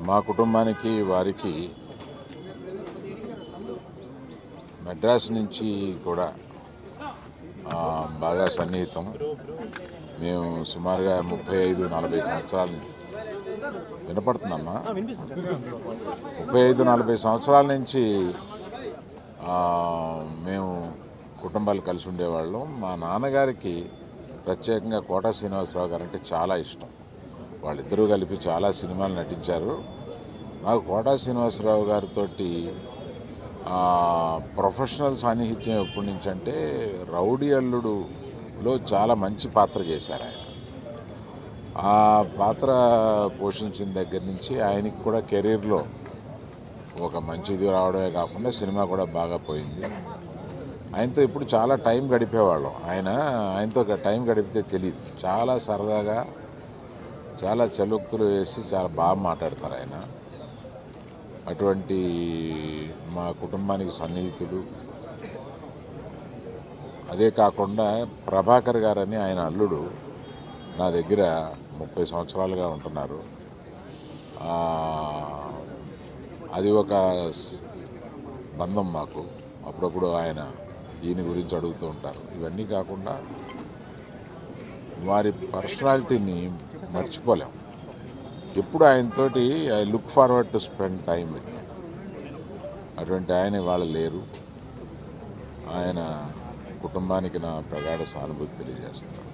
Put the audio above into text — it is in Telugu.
మా కుటుంబానికి వారికి మద్రాసు నుంచి కూడా బాగా సన్నిహితం. మేము సుమారుగా 35-40 సంవత్సరాల వినపడుతుందమ్మా 35-40 సంవత్సరాల నుంచి మేము కుటుంబాలు కలిసి ఉండేవాళ్ళం. మా నాన్నగారికి ప్రత్యేకంగా కోట శ్రీనివాసరావు గారు అంటే చాలా ఇష్టం. వాళ్ళిద్దరూ కలిపి చాలా సినిమాలు నటించారు. నాకు కోట శ్రీనివాసరావు గారితో ప్రొఫెషనల్ సాన్నిహిత్యం ఎప్పటి నుంచి అంటే రౌడీ అల్లుడులో చాలా మంచి పాత్ర చేశారు ఆయన. ఆ పాత్ర పోషించిన దగ్గర నుంచి ఆయనకి కూడా కెరీర్లో ఒక మంచిది రావడమే కాకుండా సినిమా కూడా బాగా పోయింది. ఆయనతో ఇప్పుడు చాలా టైం గడిపేవాళ్ళం. ఆయనతో టైం గడిపితే తెలియదు. చాలా సరదాగా చాలా చలుక్తులు వేసి చాలా బాగా మాట్లాడతారు ఆయన. అటువంటి మా కుటుంబానికి సన్నిహితుడు. అదే కాకుండా ప్రభాకర్ గారని ఆయన అల్లుడు నా దగ్గర 30 సంవత్సరాలుగా ఉంటున్నారు. అది ఒక బంధం మాకు. అప్పుడప్పుడు ఈయన గురించి అడుగుతూ ఉంటారు. ఇవన్నీ కాకుండా వారి పర్సనాలిటీని మర్చిపోలేం. ఎప్పుడు ఆయనతోటి I look forward to spend time with him. అటువంటి ఆయన ఇవాళ లేరు. ఆయన కుటుంబానికి నా ప్రగాఢ సానుభూతి తెలియజేస్తున్నాను.